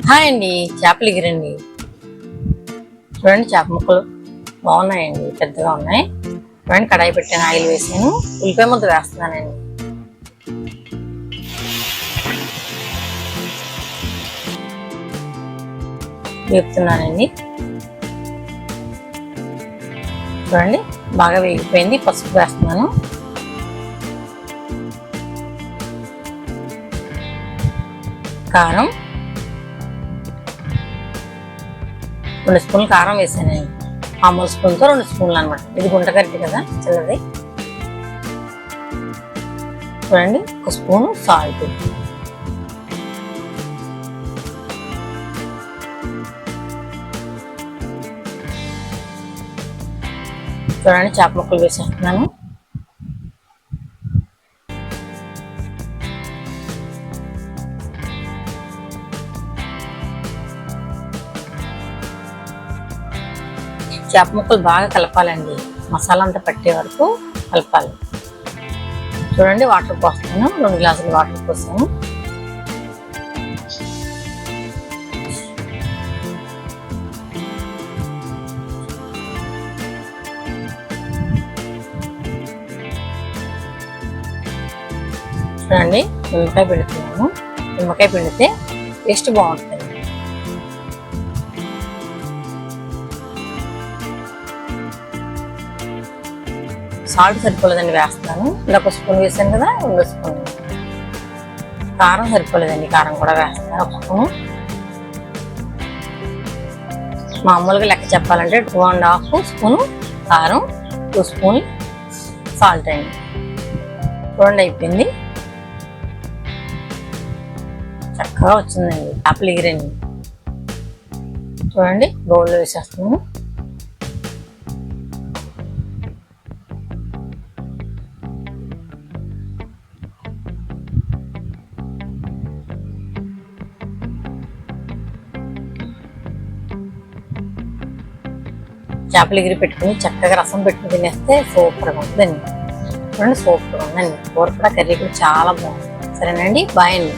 Hi అండి, చేపలు ఎగిరండి. చూడండి, చేప ముక్కలు బాగున్నాయండి, పెద్దగా ఉన్నాయి. చూడండి, కడాయి పెట్టాను, ఆయిల్ వేసాను, ఉల్లిపాయ ముద్ద వేస్తున్నానండి. వేపుతున్నానండి. చూడండి, బాగా వేగిపోయింది. పసుపు వేస్తున్నాను. కారం 2 స్పూన్లు కారం వేసానండి. మామూలు స్పూన్తో 2 స్పూన్లు అనమాట. ఇది గుంటగరిటె కదా, చిన్నది. చూడండి, 1 స్పూను సాల్ట్. చూడండి, చేప ముక్కలు వేసేస్తున్నాను. చేప ముక్కలు బాగా కలపాలండి, మసాలా అంతా పట్టే వరకు కలపాలి. చూడండి, వాటర్ పోస్తాను. 2 గ్లాసులు వాటర్ పోసాను. చూడండి, నిమ్మకాయ పిండుతున్నాను. నిమ్మకాయ పిండితే టేస్ట్ బాగుంటుంది. సాల్ట్ సరిపోలేదండి, వేస్తాను. ఇలా 1 స్పూన్ వేసాను కదా, 2 స్పూన్. కారం సరిపోలేదండి, కారం కూడా వేస్తాను 1 స్పూను. మామూలుగా లెక్క చెప్పాలంటే 2.5 స్పూను కారం, 2 స్పూన్ సాల్ట్ అండి. చూడండి, అయిపోయింది. చక్కగా వచ్చిందండి, చేపలు ఎగిరండి. చూడండి, బౌల్లో వేసేస్తున్నాను. చేపలు ఎగిరి పెట్టుకుని చక్కగా రసం పెట్టుకుని తినేస్తే సూపర్గా ఉంటుందండి. చూడండి, సూపర్గా ఉందండి. కూర కూడా, కర్రీ కూడా చాలా బాగుంది. సరేనండి, బాయ్ అండి.